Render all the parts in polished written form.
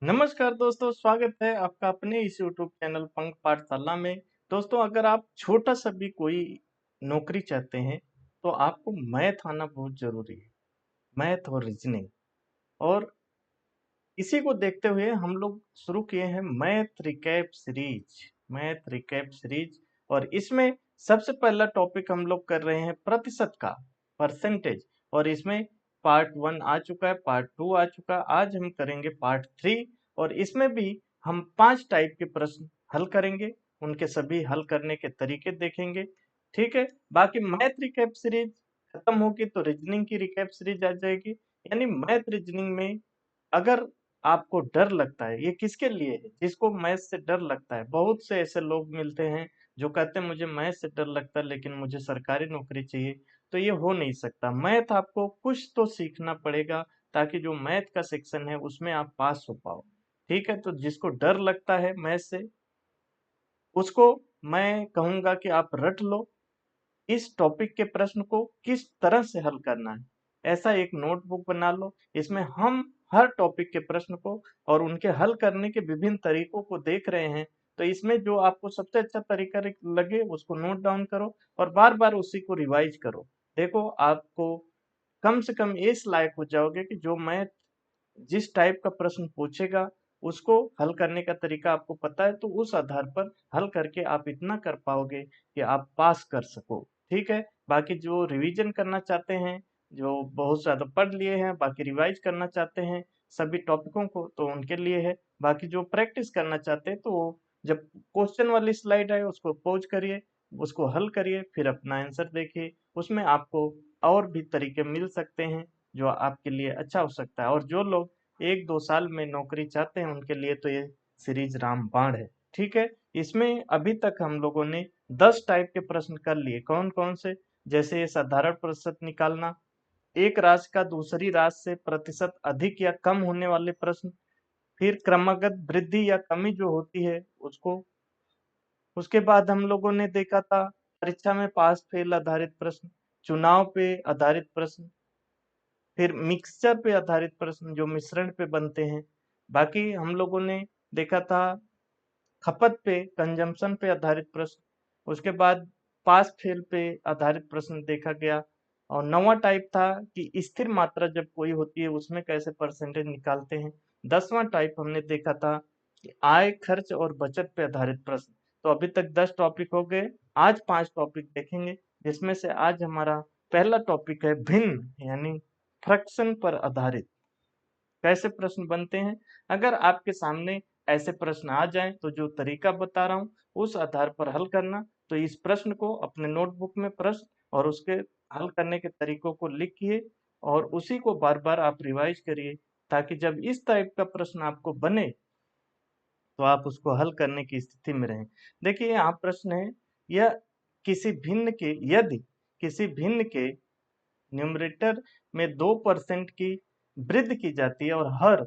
नमस्कार दोस्तों, स्वागत है आपका अपने इस यूट्यूब चैनल पंख पाठशाला में। दोस्तों, अगर आप छोटा सा भी कोई नौकरी चाहते हैं, तो आपको मैथ आना बहुत ज़रूरी है। मैथ और रीज़निंग, और इसी को देखते हुए हम लोग शुरू किए हैं मैथ रिकैप सीरीज। और इसमें सबसे पहला टॉपिक हम लोग कर रहे हैं प्रतिशत का, परसेंटेज। और इसमें पार्ट 1 आ चुका है, पार्ट 2 आ चुका है, आज हम करेंगे पार्ट 3। और इसमें भी हम 5 टाइप के प्रश्न हल करेंगे, उनके सभी हल करने के तरीके देखेंगे। ठीक है, बाकी मैथ रिकैप सीरीज खत्म होगी तो रीजनिंग की रिकैप सीरीज आ जाएगी। यानी मैथ रीजनिंग में अगर आपको डर लगता है, ये किसके लिए है? जिसको मैथ से डर लगता है। बहुत से ऐसे लोग मिलते हैं जो कहते हैं मुझे मैथ से डर लगता है लेकिन मुझे सरकारी नौकरी चाहिए। तो ये हो नहीं सकता। मैथ आपको कुछ तो सीखना पड़ेगा, ताकि जो मैथ का सेक्शन है उसमें आप पास हो पाओ। ठीक है, तो जिसको डर लगता है मैथ से, उसको मैं कहूंगा कि आप रट लो इस टॉपिक के प्रश्न को किस तरह से हल करना है। ऐसा एक नोटबुक बना लो, इसमें हम हर टॉपिक के प्रश्न को और उनके हल करने के विभिन्न तरीकों को देख रहे हैं। तो इसमें जो आपको सबसे अच्छा तरीका लगे उसको नोट डाउन करो और बार बार उसी को रिवाइज करो। देखो, आपको कम से कम इस लायक हो जाओगे कि जो मैथ जिस टाइप का प्रश्न पूछेगा उसको हल करने का तरीका आपको पता है, तो उस आधार पर हल करके आप इतना कर पाओगे कि आप पास कर सको। ठीक है, बाकी जो रिवीजन करना चाहते हैं, जो बहुत ज्यादा पढ़ लिए हैं बाकी रिवाइज करना चाहते हैं सभी टॉपिकों को, तो उनके लिए है। बाकी जो प्रैक्टिस करना चाहते हैं, तो वो जब क्वेश्चन वाली स्लाइड आए उसको पॉज करिए, उसको हल करिए, फिर अपना आंसर देखिए। उसमें आपको और भी तरीके मिल सकते हैं जो आपके लिए अच्छा हो सकता है। और जो लोग 1-2 साल में नौकरी चाहते हैं उनके लिए तो ये सीरीज रामबाण है। ठीक है, इसमें अभी तक हम लोगों ने 10 टाइप के प्रश्न कर लिए। कौन कौन से? जैसे साधारण प्रतिशत निकालना, एक राशि का दूसरी राशि से प्रतिशत अधिक या कम होने वाले प्रश्न, फिर क्रमागत वृद्धि या कमी जो होती है उसको। उसके बाद हम लोगों ने देखा था परीक्षा में पास फेल आधारित प्रश्न, चुनाव पे आधारित प्रश्न, फिर मिक्सचर पे आधारित प्रश्न जो मिश्रण पे बनते हैं। बाकी हम लोगों ने देखा था खपत पे, कंजम्पशन पे आधारित प्रश्न। उसके बाद पास फेल पे आधारित प्रश्न देखा गया। और नवा टाइप था कि स्थिर मात्रा जब कोई होती है उसमें कैसे परसेंटेज निकालते हैं। 10वां टाइप हमने देखा था कि आय खर्च और बचत पे आधारित प्रश्न। तो अभी तक 10 टॉपिक हो गए, आज 5 टॉपिक देखेंगे, जिसमें से आज हमारा पहला टॉपिक है भिन्न, यानी फ्रैक्शन पर आधारित। कैसे प्रश्न बनते हैं? अगर आपके सामने ऐसे प्रश्न आ जाएं तो जो तरीका बता रहा हूँ उस आधार पर हल करना। तो इस प्रश्न को अपने नोटबुक में प्रश्न और उसके हल करने के तरीकों को लिखिए और उसी को बार बार आप रिवाइज करिए, ताकि जब इस टाइप का प्रश्न आपको बने तो आप उसको हल करने की स्थिति में रहें। देखिए, यहाँ प्रश्न है, यह किसी भिन्न के यदि किसी भिन्न के न्यूमरेटर में 2% की वृद्धि की जाती है और हर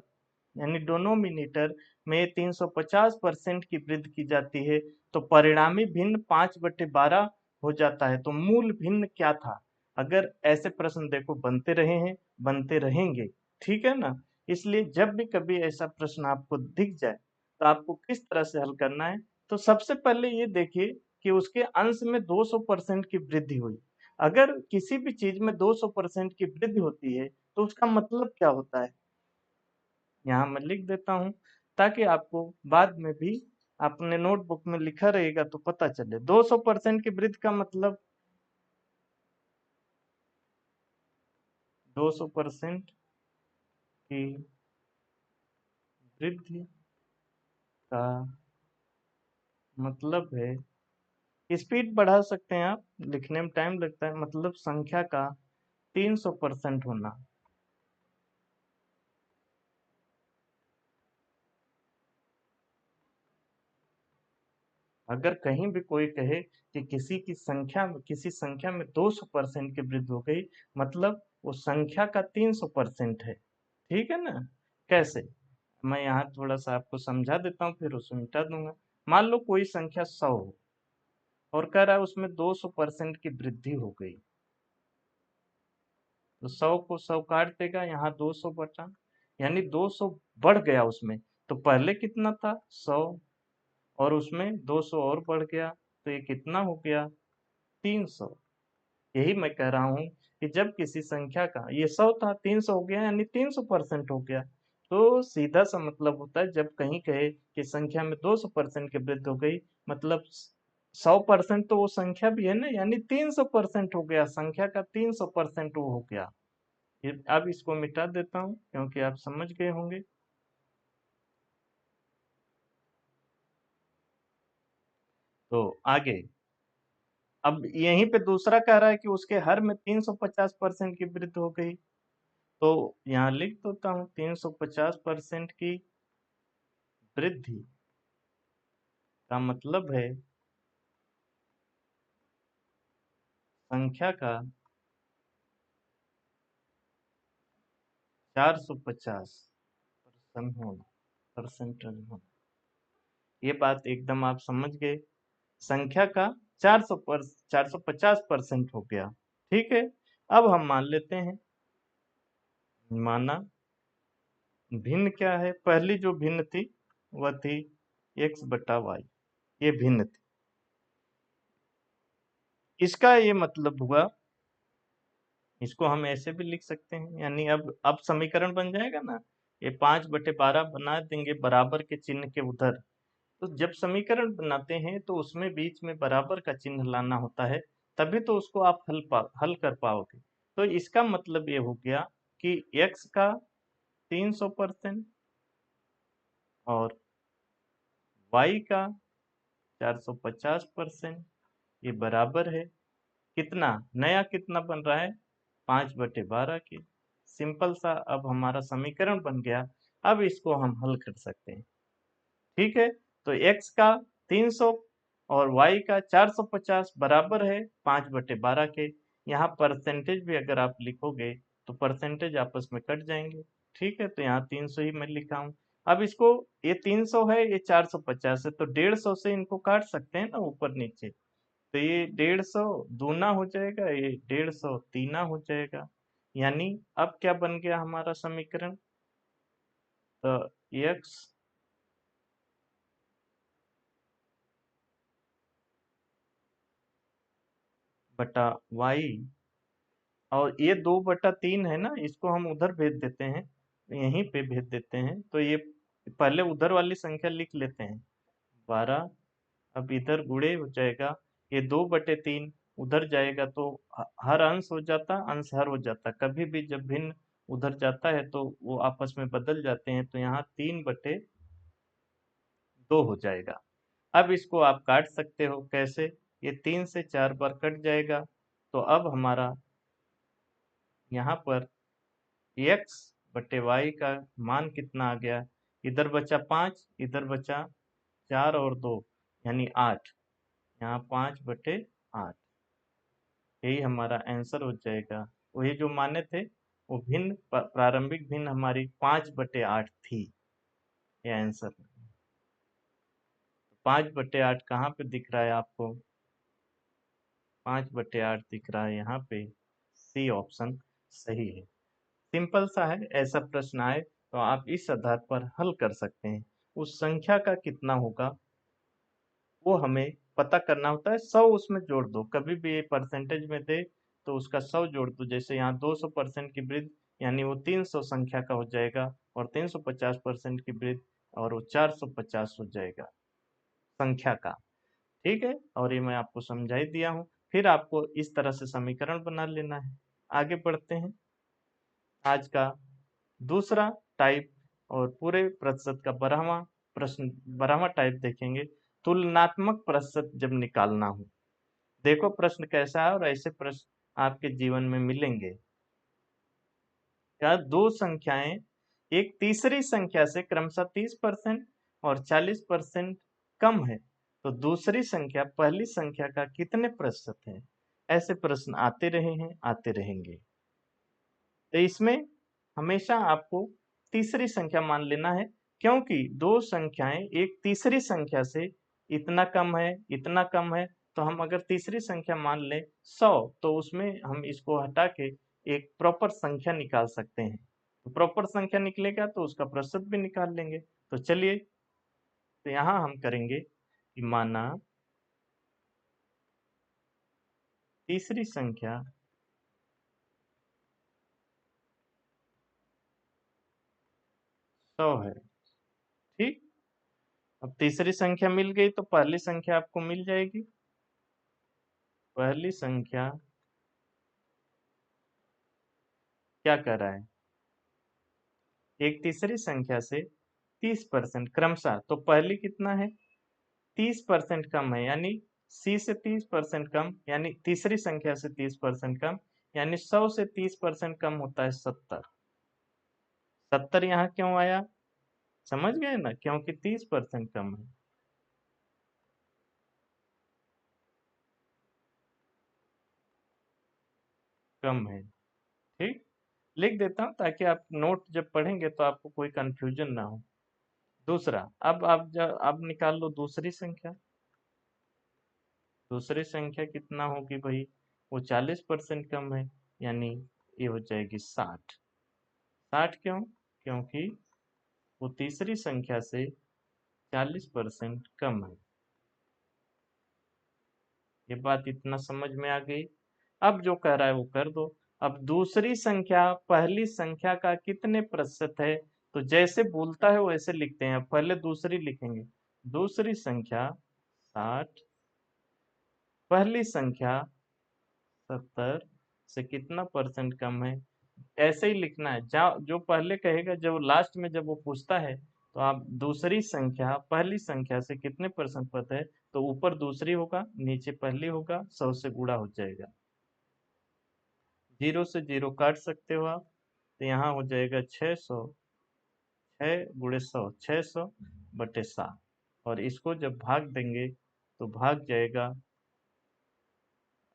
यानी डिनोमिनेटर में 350% की वृद्धि की जाती है, तो परिणामी भिन्न 5/12 हो जाता है। तो मूल भिन्न क्या था? अगर ऐसे प्रश्न देखो बनते रहे हैं, बनते रहेंगे। ठीक है ना? इसलिए जब भी कभी ऐसा प्रश्न आपको दिख जाए तो आपको किस तरह से हल करना है। तो सबसे पहले ये देखिए कि उसके अंश में 200% की वृद्धि हुई। अगर किसी भी चीज में 200% की वृद्धि होती है तो उसका मतलब क्या होता है, यहाँ मैं लिख देता हूँ ताकि आपको बाद में भी अपने नोटबुक में लिखा रहेगा तो पता चले। 200% की वृद्धि का मतलब 200% की वृद्धि का मतलब है, स्पीड बढ़ा सकते हैं आप, लिखने में टाइम लगता है, मतलब संख्या का 300% होना। अगर कहीं भी कोई कहे कि किसी संख्या में 200% की वृद्धि हो गई, मतलब वो संख्या का 300% है। ठीक है ना? कैसे? मैं यहाँ थोड़ा सा आपको समझा देता हूँ फिर उसे मिटा दूंगा। मान लो कोई संख्या 100 हो और कह रहा है उसमें 200% की वृद्धि हो गई, तो 100 को 100 काट देगा, यहाँ 200 बचा, यानी 200 बढ़ गया उसमें। तो पहले कितना था 100, और उसमें 200 और बढ़ गया, तो ये कितना हो गया 300। यही मैं कह रहा हूँ कि जब किसी संख्या का, ये 100 था 300 हो गया, यानी 300% हो गया। तो सीधा सा मतलब होता है जब कहीं कहे कि संख्या में 200% की वृद्धि हो गई, मतलब 100% तो वो संख्या भी है ना, यानी 300% हो गया, संख्या का 300% वो हो गया। अब इसको मिटा देता हूँ क्योंकि आप समझ गए होंगे। तो आगे, अब यहीं पे दूसरा कह रहा है कि उसके हर में 350% की वृद्धि हो गई। तो यहाँ लिख देता हूँ 350% की वृद्धि का मतलब है संख्या का 450% होना। ये बात एकदम आप समझ गए, संख्या का 450% हो गया। ठीक है, अब हम मान लेते हैं, माना भिन्न क्या है, पहली जो भिन्न थी वह थी x/y, ये भिन्न थी। इसका ये मतलब हुआ, इसको हम ऐसे भी लिख सकते हैं, यानी अब समीकरण बन जाएगा ना, ये 5/12 बना देंगे बराबर के चिन्ह के उधर। तो जब समीकरण बनाते हैं तो उसमें बीच में बराबर का चिन्ह लाना होता है, तभी तो उसको आप हल कर पाओगे। तो इसका मतलब ये हो गया कि x का 300% और y का 450%, ये बराबर है कितना, नया कितना बन रहा है 5/12 की। सिंपल सा अब हमारा समीकरण बन गया। अब इसको हम हल कर सकते हैं। ठीक है, तो x का 300 और y का 450 बराबर है 5/12 के। यहाँ परसेंटेज भी अगर आप लिखोगे तो परसेंटेज आपस में कट जाएंगे। ठीक है, तो यहाँ 300 ही मैं लिखा हूँ। अब इसको, ये 300 है, ये 450 है, तो 150 से इनको काट सकते हैं ना ऊपर नीचे। तो ये 150 दूना हो जाएगा, ये 150 तीना हो जाएगा। यानी अब क्या बन गया हमारा समीकरण, तो x बटा y, और ये 2/3 है ना, इसको हम उधर भेज देते हैं, यहीं पे भेज देते हैं। तो ये पहले उधर वाली संख्या लिख लेते हैं 12, अब इधर गुणे हो जाएगा, ये 2/3 उधर जाएगा तो हर अंश हो जाता, अंश हर हो जाता, कभी भी जब भिन्न उधर जाता है तो वो आपस में बदल जाते हैं, तो यहाँ 3/2 हो जाएगा। अब इसको आप काट सकते हो कैसे, ये 3 से 4 बार कट जाएगा, तो अब हमारा यहाँ पर x/y का मान कितना आ गया, इधर बचा 5, इधर बचा 4 और 2, यानी 8, यहाँ 5/8, यही हमारा आंसर हो जाएगा। वही जो माने थे, वो भिन्न प्रारंभिक भिन्न हमारी 5/8 थी, ये आंसर। 5/8 कहाँ पे दिख रहा है आपको, 5/8 दिख रहा है यहाँ पे, सी ऑप्शन सही है। सिंपल सा है, ऐसा प्रश्न आए तो आप इस आधार पर हल कर सकते हैं। उस संख्या का कितना होगा वो हमें पता करना होता है, 100 उसमें जोड़ दो, कभी भी ये परसेंटेज में दे तो उसका 100 जोड़ दो। जैसे यहाँ 200% की वृद्धि, यानी वो 300 संख्या का हो जाएगा, और 350% की वृद्धि, और वो 450 हो जाएगा संख्या का। ठीक है, और ये मैं आपको समझा ही दिया हूँ। फिर आपको इस तरह से समीकरण बना लेना है। आगे बढ़ते हैं, आज का दूसरा टाइप और पूरे प्रतिशत का 12वां प्रश्न, 12वां टाइप देखेंगे, तुलनात्मक प्रतिशत जब निकालना हो। देखो प्रश्न कैसा है, और ऐसे प्रश्न आपके जीवन में मिलेंगे। क्या दो संख्याएं एक तीसरी संख्या से क्रमशः 30% और 40% कम है, तो दूसरी संख्या पहली संख्या का कितने प्रतिशत है। ऐसे प्रश्न आते रहे हैं, आते रहेंगे। तो इसमें हमेशा आपको तीसरी संख्या मान लेना है, क्योंकि दो संख्याएं एक तीसरी संख्या से इतना कम है, इतना कम है, तो हम अगर तीसरी संख्या मान लें 100, तो उसमें हम इसको हटा के एक प्रॉपर संख्या निकाल सकते हैं। तो प्रॉपर संख्या निकलेगा तो उसका प्रतिशत भी निकाल लेंगे। तो चलिए, तो यहाँ हम करेंगे कि माना तीसरी संख्या सौ है। ठीक, अब तीसरी संख्या मिल गई तो पहली संख्या आपको मिल जाएगी। पहली संख्या क्या कर रहा है, एक तीसरी संख्या से 30% क्रमशः, तो पहली कितना है, 30% कम है, यानी सी से 30% कम, यानी तीसरी संख्या से 30% कम, यानी 100 से 30% कम होता है 70। 70 यहाँ क्यों आया, समझ गए ना, क्योंकि 30% कम है। कम है, ठीक, लिख देता हूँ ताकि आप नोट जब पढ़ेंगे तो आपको कोई कंफ्यूजन ना हो। दूसरा, अब आप जब अब निकाल लो दूसरी संख्या। दूसरी संख्या कितना होगी भाई, वो 40% कम है, यानी ये हो जाएगी 60। 60 क्यों, क्योंकि वो तीसरी संख्या से 40% कम है। ये बात इतना समझ में आ गई। अब जो कह रहा है वो कर दो। अब दूसरी संख्या पहली संख्या का कितने प्रतिशत है, तो जैसे बोलता है वैसे लिखते हैं। अब पहले दूसरी लिखेंगे, दूसरी संख्या 60, पहली संख्या 70 से कितना परसेंट कम है, ऐसे ही लिखना है। जो पहले कहेगा, जब लास्ट में जब वो पूछता है तो आप दूसरी संख्या पहली संख्या से कितने परसेंट पता है, तो ऊपर दूसरी होगा, नीचे पहली होगा, 100 से गुणा हो जाएगा। जीरो से जीरो काट सकते हो आप, तो यहाँ हो जाएगा 600, 6 × 100, 600/7। और इसको जब भाग देंगे तो भाग जाएगा,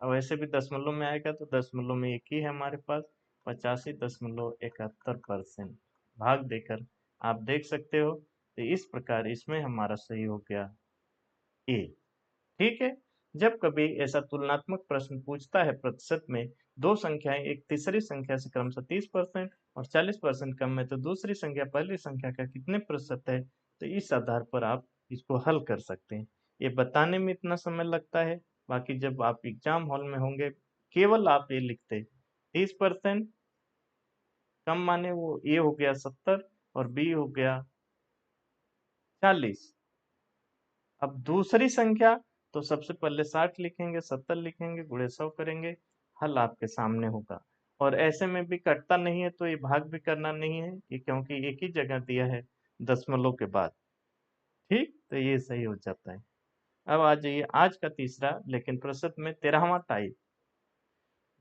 अब वैसे भी दशमलव में आएगा तो दशमलव में एक ही है हमारे पास, 85.71%। भाग देकर आप देख सकते हो, तो इस प्रकार इसमें हमारा सही हो गया ए। ठीक है, जब कभी ऐसा तुलनात्मक प्रश्न पूछता है प्रतिशत में, दो संख्याएं एक तीसरी संख्या से क्रमशः 30% और 40% कम है, तो दूसरी संख्या पहली संख्या का कितने प्रतिशत है, तो इस आधार पर आप इसको हल कर सकते हैं। ये बताने में इतना समय लगता है, बाकी जब आप एग्जाम हॉल में होंगे, केवल आप ये लिखते 30% कम, माने वो ए हो गया 70 और बी हो गया 40। अब दूसरी संख्या, तो सबसे पहले 60 लिखेंगे, 70 लिखेंगे, गुणे 100 करेंगे, हल आपके सामने होगा। और ऐसे में भी कटता नहीं है, तो ये भाग भी करना नहीं है, ये क्योंकि एक ही जगह दिया है दशमलव के बाद। ठीक, तो ये सही हो जाता है। अब आ जाइए आज का तीसरा लेकिन प्रश्न में 13वां टाइप,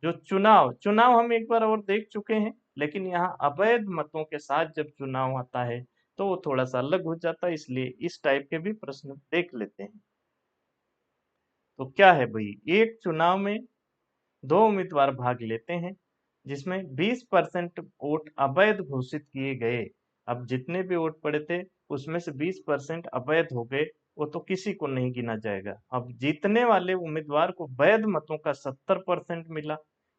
जो चुनाव। चुनाव हम एक बार और देख चुके हैं, लेकिन यहाँ अवैध मतों के साथ जब चुनाव आता है तो वो थोड़ा सा अलग हो जाता है, इसलिए इस टाइप के भी प्रश्न देख लेते हैं। तो क्या है भाई, एक चुनाव में दो उम्मीदवार भाग लेते हैं जिसमें 20% वोट अवैध घोषित किए गए। अब जितने भी वोट पड़े थे उसमें से 20% अवैध हो गए, वो तो किसी को नहीं गिना जाएगा। अब जीतने वाले उम्मीदवार को वैध मतों का 70% मिला,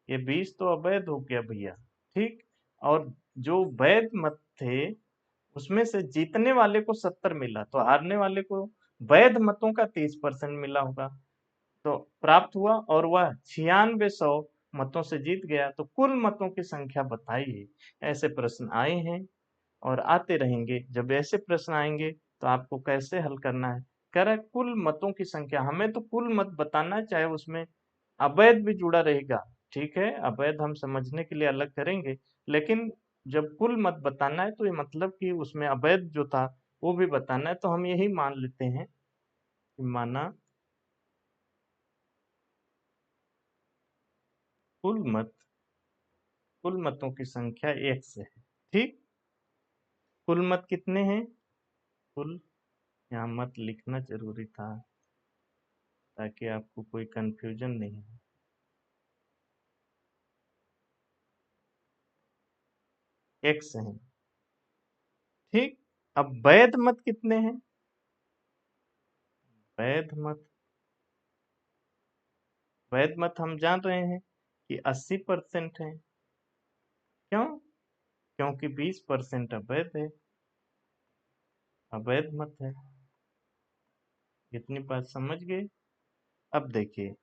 ये 20 तो अवैध हो गया भैया। ठीक, और जो वैध मत थे उसमें से जीतने वाले को 70 मिला, तो हारने वाले को वैध मतों का 30% मिला होगा, तो प्राप्त हुआ, और वह 9600 मतों से जीत गया। तो कुल मतों की संख्या बताइए। ऐसे प्रश्न आए हैं और आते रहेंगे। जब ऐसे प्रश्न आएंगे तो आपको कैसे हल करना है, कह रहा है कुल मतों की संख्या, हमें तो कुल मत बताना है, चाहे उसमें अवैध भी जुड़ा रहेगा। ठीक है, अवैध हम समझने के लिए अलग करेंगे, लेकिन जब कुल मत बताना है तो ये मतलब कि उसमें अवैध जो था वो भी बताना है। तो हम यही मान लेते हैं कि माना कुल मत, कुल मतों की संख्या एक से है। ठीक, कुल मत कितने हैं, कुल, यहाँ मत लिखना जरूरी था ताकि आपको कोई कंफ्यूजन नहीं हो। एक से हैं। ठीक, अब वैध मत कितने हैं, वैध मत, वैध मत हम जान रहे हैं कि 80% है। क्यों, क्योंकि 20% अवैध है। अवैध मत है। इतनी बात समझ गए। अब देखिए,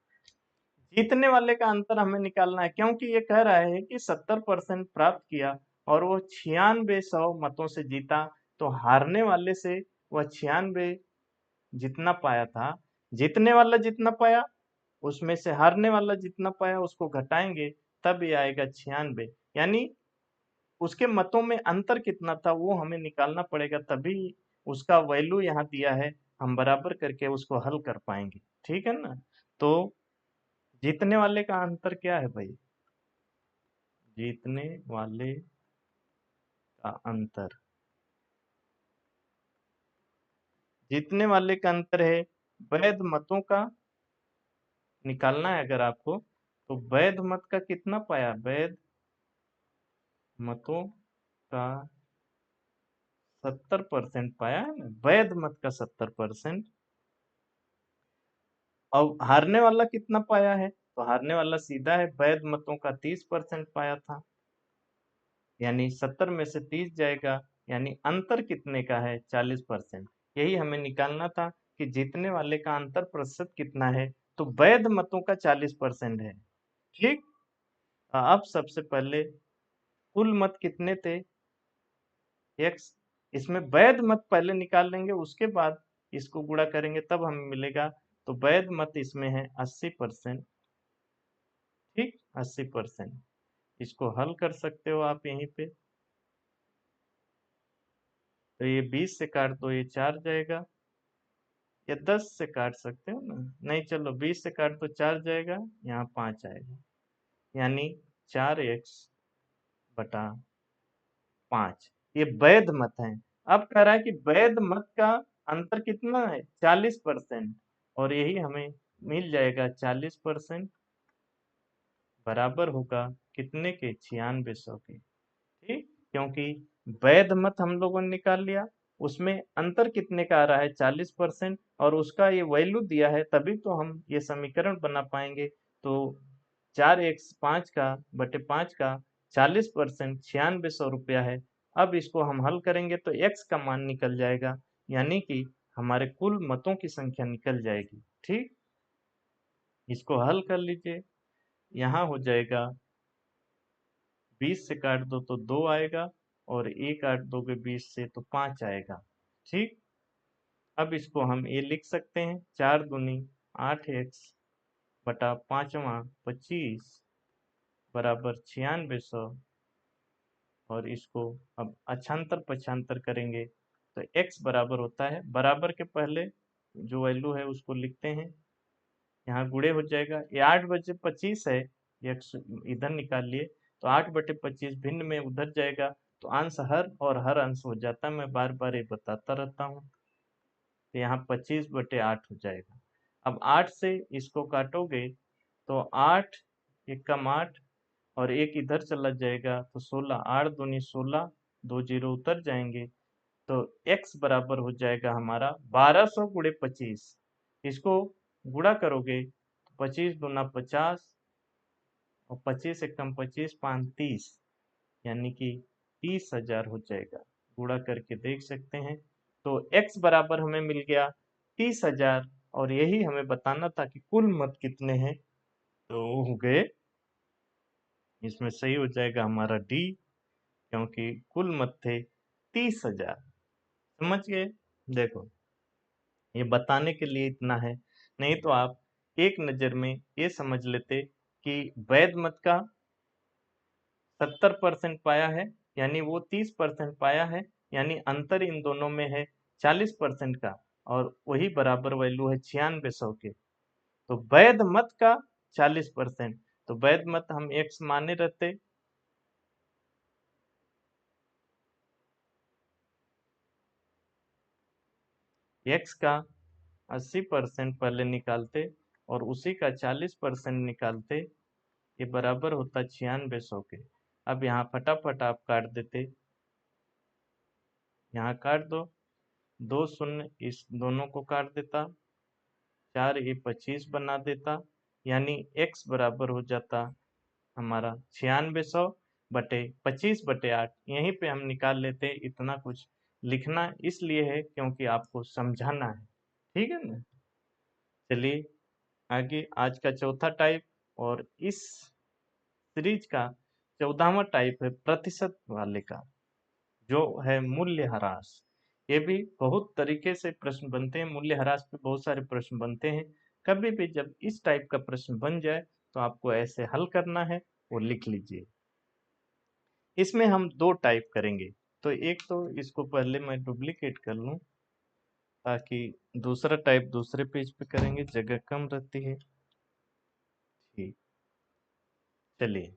जीतने वाले का अंतर हमें निकालना है, क्योंकि ये कह रहा है कि 70% प्राप्त किया और वो 9600 मतों से जीता। तो हारने वाले से वह 96 जितना पाया था, जीतने वाला जितना पाया उसमें से हारने वाला जितना पाया उसको घटाएंगे, तब ये आएगा 96। यानी उसके मतों में अंतर कितना था वो हमें निकालना पड़ेगा, तभी उसका वैल्यू यहाँ दिया है, हम बराबर करके उसको हल कर पाएंगे। ठीक है ना। तो जीतने वाले का अंतर क्या है भाई? जीतने वाले का अंतर, जीतने वाले का अंतर है वैध मतों का निकालना है अगर आपको। तो वैध मत का कितना पाया? वैध मतों का 70% पाया है ना, वैध मत का 70%। और हारने वाला कितना पाया है? तो हारने वाला सीधा है, वैध मतों का 30% पाया था, यानी 70 में से 30 जाएगा, यानी अंतर कितने का है? 40%। यही हमें निकालना था कि जीतने वाले का अंतर प्रतिशत कितना है। तो वैध मतों का 40% है। ठीक। अब सबसे पहले कुल मत कितने थे? एक्स। इसमें वैध मत पहले निकाल लेंगे, उसके बाद इसको गुणा करेंगे तब हमें मिलेगा। तो वैध मत इसमें है 80%। ठीक, 80%। इसको हल कर सकते हो आप यहीं पे। तो ये 20 से काट दो, ये 4 जाएगा, या 10 से काट सकते हो ना, नहीं चलो 20 से काट दो 4 जाएगा, यहाँ 5 आएगा, यानी 4x बटा 5। ये वैध मत है। अब कह रहा है कि वैध मत का अंतर कितना है? 40%। और यही हमें मिल जाएगा 40% बराबर होगा कितने के? 9600 के। ठीक, क्योंकि वैध मत हम लोगों ने निकाल लिया, उसमें अंतर कितने का आ रहा है? 40%, और उसका ये वैल्यू दिया है, तभी तो हम ये समीकरण बना पाएंगे। तो 4x 5 का बटे 5 का 40% 9600 रुपया है। अब इसको हम हल करेंगे तो x का मान निकल जाएगा, यानी कि हमारे कुल मतों की संख्या निकल जाएगी। ठीक, इसको हल कर लीजिए। यहाँ हो जाएगा 20 से काट दो तो 2 आएगा, और ये काट दोगे 20 से तो 5 आएगा। ठीक, अब इसको हम ये लिख सकते हैं, 4 दूनी 8x बटा 5वां 25 बराबर 9600। और इसको अब अक्षांतर पक्षांतर करेंगे तो x बराबर होता है, बराबर के पहले जो वैल्यू है उसको लिखते हैं, यहाँ गुणे हो जाएगा। ये 8/25 है, ये इधर निकाल लिए, तो 8/25 भिन्न में उधर जाएगा, तो अंश हर और हर अंश हो जाता है। मैं बार बार ये बताता रहता हूँ। तो यहाँ 25/8 हो जाएगा। अब 8 से इसको काटोगे तो 8 एकम 8, और एक इधर चला जाएगा तो 16, 8 दूनी 16, 2 जीरो उतर जाएंगे। तो x बराबर हो जाएगा हमारा 1200 गुणे 25। इसको गुणा करोगे तो 25 दूना 50, और 25 एकम 25, 5 30, यानी कि 30,000 हो जाएगा। गुणा करके देख सकते हैं। तो x बराबर हमें मिल गया 30,000, और यही हमें बताना था कि कुल मत कितने हैं। तो हो गए, इसमें सही हो जाएगा हमारा डी, क्योंकि कुल मत थे 30,000। समझ गए? देखो, ये बताने के लिए इतना है, नहीं तो आप एक नज़र में ये समझ लेते कि वैध मत का 70% पाया है, यानी वो 30% पाया है, यानी अंतर इन दोनों में है 40% का, और वही बराबर वैल्यू है 9600 के। तो वैध मत का 40%, तो वैध मत हम x माने रहते, x का 80% पहले निकालते और उसी का 40% निकालते, ये बराबर होता 9600 के। अब यहाँ फटाफट आप काट देते, यहाँ काट दो, 2 शून्य इस दोनों को काट देता, 4 ये 25 बना देता, यानी x बराबर हो जाता हमारा 9600 बटे 25/8। यहीं पे हम निकाल लेते, इतना कुछ लिखना इसलिए है क्योंकि आपको समझाना है, ठीक है ना। चलिए आगे, आज का चौथा टाइप और इस सीरीज का 14वां टाइप है प्रतिशत वाले का, जो है मूल्यह्रास। ये भी बहुत तरीके से प्रश्न बनते हैं, मूल्यह्रास पे बहुत सारे प्रश्न बनते हैं। कभी भी जब इस टाइप का प्रश्न बन जाए तो आपको ऐसे हल करना है, वो लिख लीजिए। इसमें हम दो टाइप करेंगे, तो एक तो इसको पहले मैं डुप्लीकेट कर लूं, ताकि दूसरा टाइप दूसरे पेज पे करेंगे, जगह कम रहती है। ठीक, चलिए।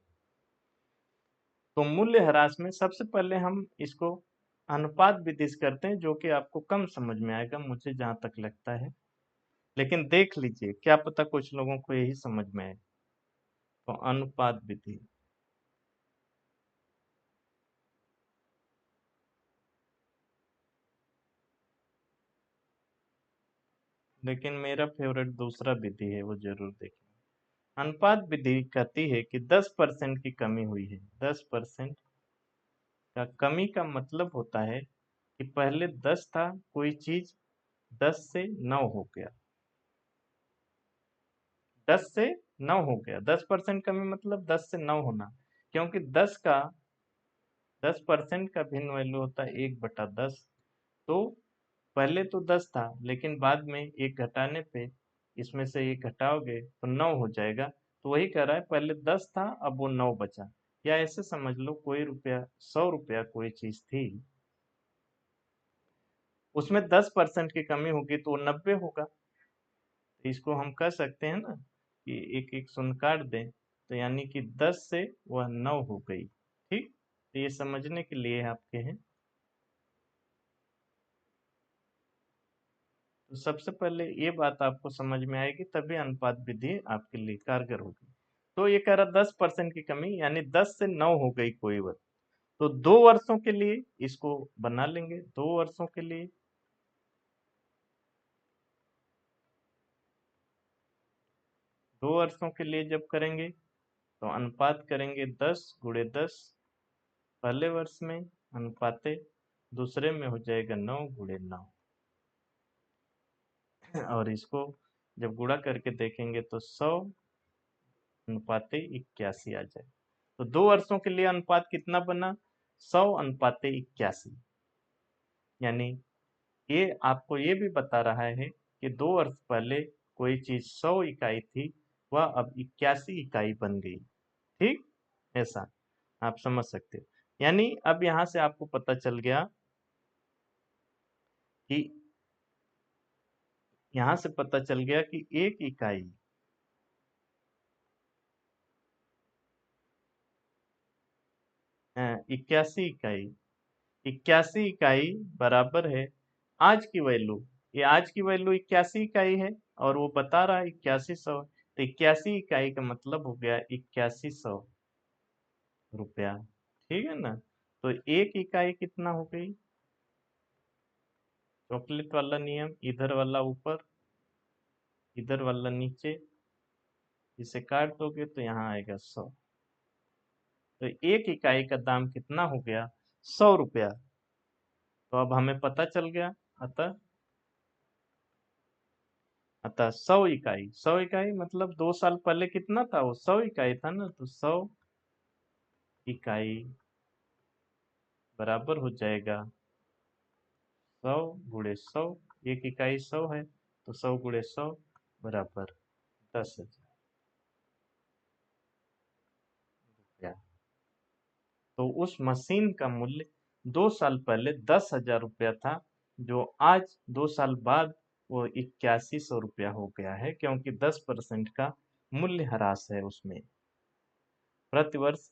तो मूल्यह्रास में सबसे पहले हम इसको अनुपात विधि से करते हैं, जो कि आपको कम समझ में आएगा मुझे जहां तक लगता है, लेकिन देख लीजिए, क्या पता कुछ लोगों को यही समझ में आए। तो अनुपात विधि, लेकिन मेरा फेवरेट दूसरा विधि है, वो जरूर देखें। अनुपात विधि कहती है कि 10% की कमी हुई है। 10% का कमी का मतलब होता है कि पहले 10 था, कोई चीज 10 से 9 हो गया। 10 से 9 हो गया, 10% कमी मतलब 10 से 9 होना, क्योंकि 10% का भिन्न वैल्यू होता है 1/10। तो पहले तो 10 था, लेकिन बाद में एक घटाने पे इसमें से एक घटाओगे तो 9 हो जाएगा। तो वही कह रहा है, पहले 10 था अब वो 9 बचा। या ऐसे समझ लो, कोई रुपया, 100 रुपया कोई चीज थी, उसमें 10% की कमी होगी तो वो 90 होगा। तो इसको हम कह सकते हैं ना कि एक एक शून्य काट दें, तो यानी कि 10 से वह 9 हो गई। ठीक, तो ये समझने के लिए आपके हैं। तो सबसे पहले ये बात आपको समझ में आएगी, तभी अनुपात विधि आपके लिए कारगर होगी। तो ये कह रहा 10% की कमी, यानी 10 से 9 हो गई कोई वस्तु। तो 2 वर्षों के लिए इसको बना लेंगे, 2 वर्षों के लिए। 2 वर्षों के लिए जब करेंगे तो अनुपात करेंगे 10 × 10 पहले वर्ष में, अनुपाते दूसरे में हो जाएगा 9 × 9। और इसको जब गुणा करके देखेंगे तो 100 × 81 आ जाए। तो 2 वर्षों के लिए अनुपात कितना बना? 100 × 81। यानी ये आपको ये भी बता रहा है कि 2 वर्ष पहले कोई चीज 100 इकाई थी, वह अब 81 इकाई बन गई। ठीक, ऐसा आप समझ सकते हो। यानी अब यहां से आपको पता चल गया कि यहां से पता चल गया कि 1 इकाई 81 इकाई, 81 इकाई बराबर है आज की वैल्यू। ये आज की वैल्यू 81 इकाई है, और वो बता रहा है 8100। तो 81 इकाई का मतलब हो गया 8100 रुपया। ठीक है ना। तो 1 इकाई कितना हो गई? चॉकलेट वाला नियम, इधर वाला ऊपर, इधर वाला नीचे, इसे काट दोगे तो यहाँ आएगा 100। तो 1 इकाई का दाम कितना हो गया? 100 रुपया। तो अब हमें पता चल गया। अतः अतः 100 इकाई, 100 इकाई मतलब 2 साल पहले कितना था? वो 100 इकाई था ना। तो 100 इकाई बराबर हो जाएगा 100 × 100। 1 इकाई 100 है, तो 100 × 100 बराबर 10,000 रुपया। तो उस मशीन का मूल्य 2 साल पहले 10,000 रुपया था, जो आज 2 साल बाद वो 8100 रुपया हो गया है, क्योंकि 10% का मूल्य ह्रास है उसमें। प्रतिवर्ष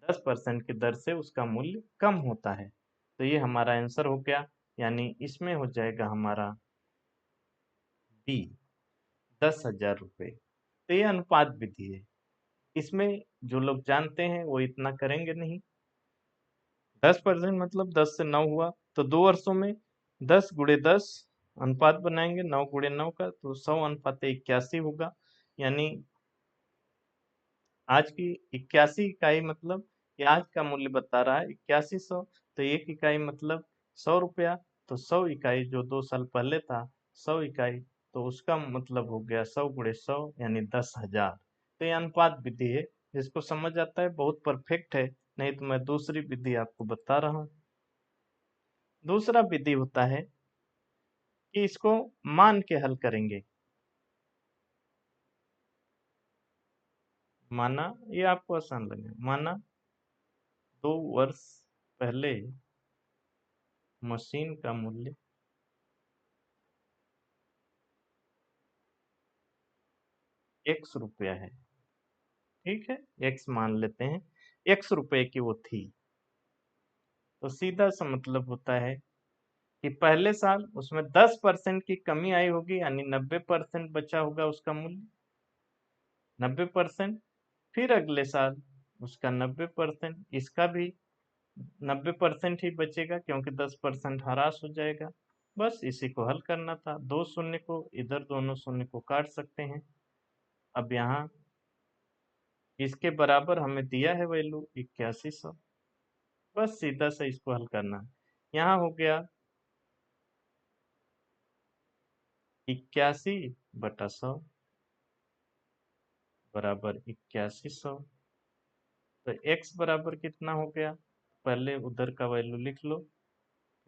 10% की दर से उसका मूल्य कम होता है। तो ये हमारा आंसर हो गया, यानी इसमें हो जाएगा हमारा बी, 10,000 रुपये। तो ये अनुपात विधि है। इसमें जो लोग जानते हैं वो इतना करेंगे नहीं। 10% मतलब 10 से 9 हुआ, तो 2 वर्षों में 10 × 10 अनुपात बनाएंगे, 9 × 9 का, तो 100 × 81 होगा। यानी आज की 81 इकाई मतलब, ये आज का मूल्य बता रहा है 8100। तो 1 इकाई मतलब 100 रुपया, तो 100 इकाई जो 2 साल पहले था 100 इकाई, तो उसका मतलब हो गया 100 × 100 यानी 10,000। तो ये अनुपात विधि है, जिसको समझ आता है बहुत परफेक्ट है, नहीं तो मैं दूसरी विधि आपको बता रहा हूँ। दूसरा विधि होता है कि इसको मान के हल करेंगे। माना, ये आपको आसान लगे, माना 2 वर्ष पहले मशीन का मूल्य x रुपया है। ठीक है, x मान लेते हैं, x रुपए की वो थी। तो सीधा सा मतलब होता है कि पहले साल उसमें 10% की कमी आई होगी, यानी 90% बचा होगा उसका मूल्य, 90%। फिर अगले साल उसका 90%, इसका भी 90% ही बचेगा, क्योंकि 10% हरास हो जाएगा। बस इसी को हल करना था, दो शून्य को इधर, दोनों शून्य को काट सकते हैं। अब यहाँ इसके बराबर हमें दिया है वैल्यू 8100, बस सीधा सा इसको हल करना है। यहाँ हो गया 81/100 बराबर 8100। तो x बराबर कितना हो गया, पहले उधर का वैल्यू लिख लो,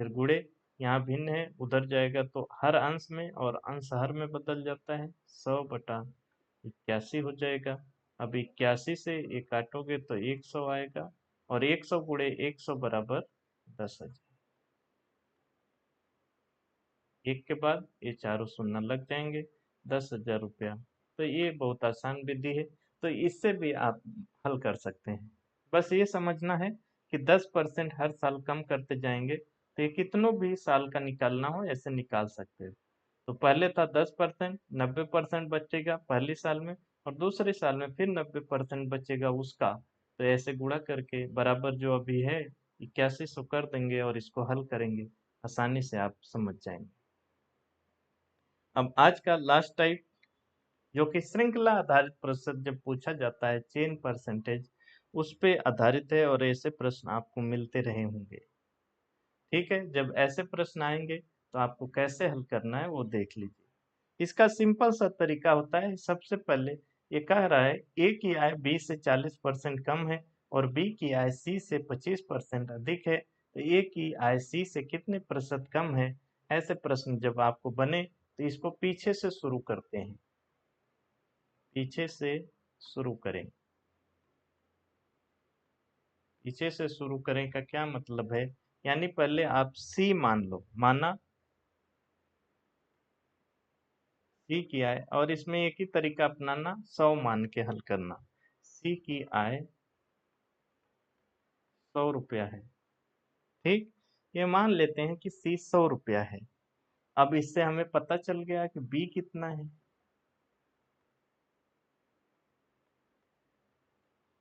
फिर गुणे, यहाँ भिन्न है उधर जाएगा तो हर अंश में और अंश हर में बदल जाता है, 100/81 हो जाएगा। अब 81 से ये काटोगे तो 100 आएगा, और 100 × 100 बराबर 10,000। एक के बाद ये चारों शून्य लग जाएंगे, 10,000 रुपया। तो ये बहुत आसान विधि है, तो इससे भी आप हल कर सकते हैं। बस ये समझना है कि 10% हर साल कम करते जाएंगे, तो ये कितनों भी साल का निकालना हो ऐसे निकाल सकते हो। तो पहले था 10%, 90% बचेगा पहले साल में, और दूसरे साल में फिर 90% बचेगा उसका। तो ऐसे गुणा करके बराबर जो अभी है 8100 कर देंगे और इसको हल करेंगे, आसानी से आप समझ जाएंगे। अब आज का लास्ट टाइप, जो कि श्रृंखला आधारित प्रश्न जब पूछा जाता है, चेन परसेंटेज, उस पे आधारित है, और ऐसे प्रश्न आपको मिलते रहे होंगे। ठीक है, जब ऐसे प्रश्न आएंगे तो आपको कैसे हल करना है वो देख लीजिए। इसका सिंपल सा तरीका होता है, सबसे पहले ये कह रहा है ए की आय बी से 40% कम है और बी की आय सी से 25% अधिक है, तो ए की आय सी से कितने प्रतिशत कम है। ऐसे प्रश्न जब आपको बने तो इसको पीछे से शुरू करते हैं, पीछे से शुरू करें। पीछे से शुरू करें का क्या मतलब है, यानी पहले आप सी मान लो, माना सी की आय, और इसमें एक ही तरीका अपनाना, 100 मान के हल करना। सी की आय 100 रुपया है। ठीक, ये मान लेते हैं कि सी 100 रुपया है। अब इससे हमें पता चल गया कि बी कितना है।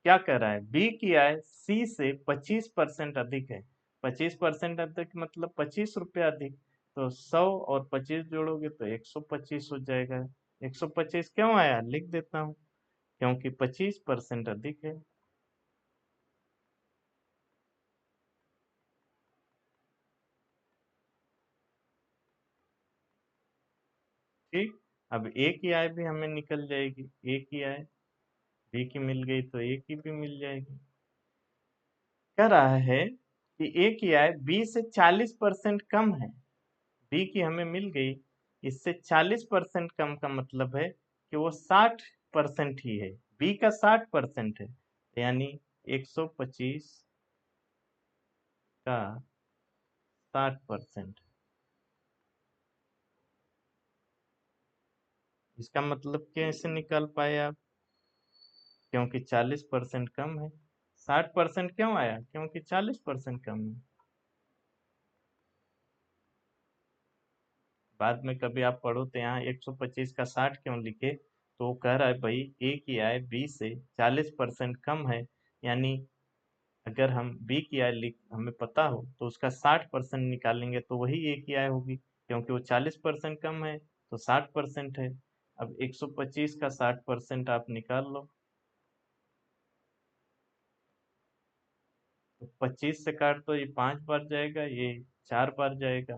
क्या कह रहा है, बी की आय सी से 25% अधिक है। 25% अधिक मतलब 25 रुपया अधिक। तो 100 और 25 जोड़ोगे तो 125 हो जाएगा। 125 क्यों आया, लिख देता हूँ, क्योंकि 25% अधिक है। ठीक, अब ए की आय भी हमें निकल जाएगी, ए की आय बी की मिल गई तो ए की भी मिल जाएगी। कह रहा है कि ए की आय बी से 40% कम है, बी की हमें मिल गई, इससे 40% कम का मतलब है कि वो 60% ही है, बी का 60% है, यानी 125 का 60%। इसका मतलब कैसे निकाल पाए आप, क्योंकि 40% कम है। 60% क्यों आया, क्योंकि 40% कम है। बाद में कभी आप पढ़ो तो यहाँ 125 का 60 क्यों लिखे, तो वो कह रहा है भाई ए की आय बी से 40% कम है, यानी अगर हम बी की आय लिख हमें पता हो तो उसका 60% निकालेंगे तो वही ए की आय होगी, क्योंकि वो 40% कम है तो 60% है। अब 125 का 60% आप निकाल लो, तो 25 से काट तो ये 5 बार जाएगा, ये 4 बार जाएगा।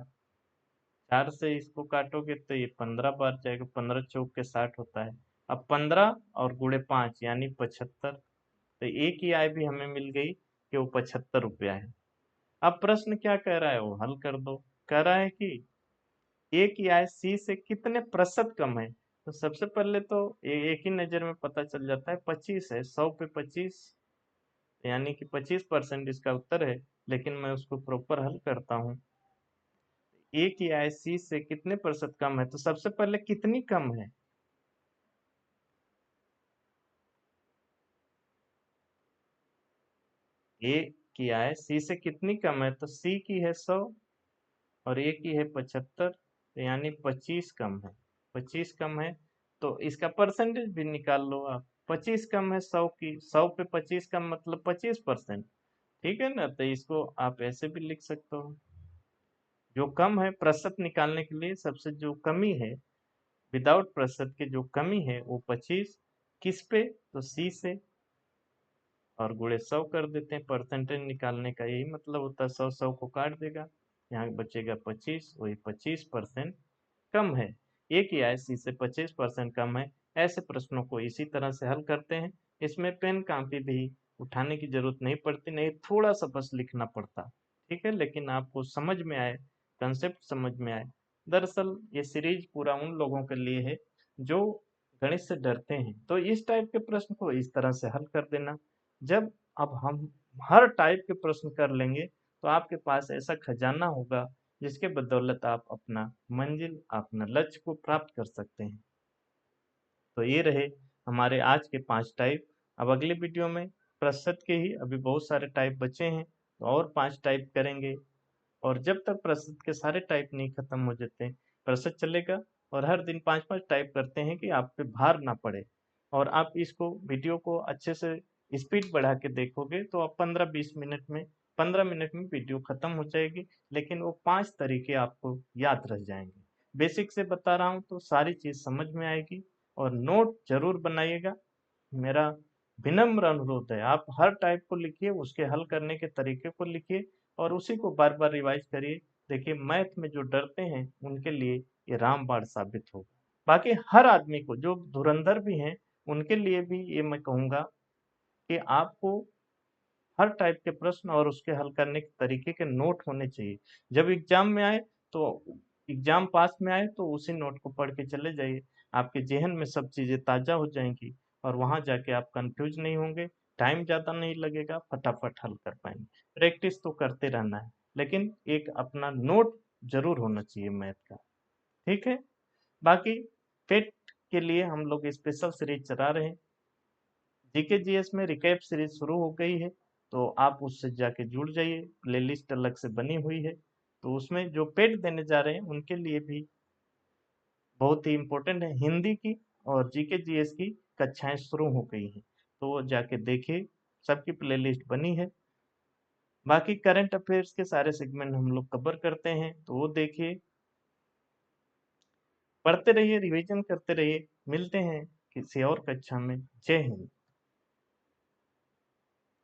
4 से इसको काटोगे तो ये 15 बार जाएगा, 15 चौक के 60 होता है। अब 15 और गुणे 5 यानी 75। तो एक ही आय भी हमें मिल गई कि वो 75 रुपया है। अब प्रश्न क्या कह रहा है, वो हल कर दो। कह रहा है कि ए की आय सी से कितने प्रतिशत कम है। तो सबसे पहले तो एक ही नजर में पता चल जाता है, 25 है, 100 पे 25 यानी कि 25% इसका उत्तर है। लेकिन मैं उसको प्रॉपर हल करता हूँ। ए की आय सी से कितने प्रतिशत कम है, तो सबसे पहले कितनी कम है। ए की आय सी से कितनी कम है, तो सी की है 100 और ए की है 75, तो यानी 25 कम है। 25 कम है तो इसका परसेंटेज भी निकाल लो आप। 25 कम है 100 की, 100 पे 25 कम मतलब 25%। ठीक है ना, तो इसको आप ऐसे भी लिख सकते हो। जो कम है प्रतिशत निकालने के लिए सबसे जो कमी है, विदाउट प्रतिशत के जो कमी है वो 25, किस पे, तो सी से, और गुणे 100 कर देते हैं। परसेंटेज निकालने का यही मतलब होता है, 100 100 को काट देगा, यहाँ बचेगा 25, वही 25% कम है। एक ही आय सी से 25% कम है। ऐसे प्रश्नों को इसी तरह से हल करते हैं। इसमें पेन कापी भी उठाने की जरूरत नहीं पड़ती, नहीं थोड़ा सा बस लिखना पड़ता। ठीक है, लेकिन आपको समझ में आए, कंसेप्ट समझ में आए। दरअसल ये सीरीज पूरा उन लोगों के लिए है जो गणित से डरते हैं। तो इस टाइप के प्रश्न को इस तरह से हल कर देना। जब अब हम हर टाइप के प्रश्न कर लेंगे तो आपके पास ऐसा खजाना होगा जिसके बदौलत आप अपना मंजिल, अपना लक्ष्य को प्राप्त कर सकते हैं। तो ये रहे हमारे आज के 5 टाइप। अब अगले वीडियो में प्रतिशत के ही अभी बहुत सारे टाइप बचे हैं, तो और 5 टाइप करेंगे। और जब तक प्रतिशत के सारे टाइप नहीं खत्म हो जाते, प्रतिशत चलेगा। और हर दिन 5 5 टाइप करते हैं कि आप पे भार ना पड़े। और आप इसको वीडियो को अच्छे से स्पीड बढ़ा के देखोगे तो आप 15 20 मिनट में, 15 मिनट में वीडियो खत्म हो जाएगी। लेकिन वो 5 तरीके आपको याद रह जाएंगे। बेसिक से बता रहा हूँ तो सारी चीज समझ में आएगी। और नोट जरूर बनाइएगा। मेरा विनम्र अनुरोध है, आप हर टाइप को लिखिए, उसके हल करने के तरीके को लिखिए और उसी को बार बार रिवाइज करिए। देखिए मैथ में जो डरते हैं उनके लिए ये रामबाण साबित होगा। बाकी हर आदमी को, जो धुरंधर भी हैं, उनके लिए भी ये मैं कहूंगा कि आपको हर टाइप के प्रश्न और उसके हल करने के तरीके के नोट होने चाहिए। जब एग्जाम में आए तो, एग्जाम पास में आए तो उसी नोट को पढ़ के चले जाइए। आपके जहन में सब चीजें ताजा हो जाएंगी और वहां जाके आप कंफ्यूज नहीं होंगे। टाइम ज्यादा नहीं लगेगा, फटाफट हल कर पाएंगे। प्रैक्टिस तो करते रहना है, लेकिन एक अपना नोट जरूर होना चाहिए मैथ का। ठीक है। बाकी टेट के लिए हम लोग स्पेशल सीरीज चला रहे हैं। जीके जीएस में रिकैप सीरीज शुरू हो गई है, तो आप उससे जाके जुड़ जाइए। प्लेलिस्ट अलग से बनी हुई है, तो उसमें जो पेड देने जा रहे हैं उनके लिए भी बहुत ही इम्पोर्टेंट है। हिंदी की और जीके जीएस की कक्षाएं शुरू हो गई हैं, तो वो जाके देखिए, सबकी प्लेलिस्ट बनी है। बाकी करंट अफेयर्स के सारे सेगमेंट हम लोग कवर करते हैं, तो वो देखिए। पढ़ते रहिए, रिवीजन करते रहिए। मिलते हैं किसी और कक्षा में। जय हिंद।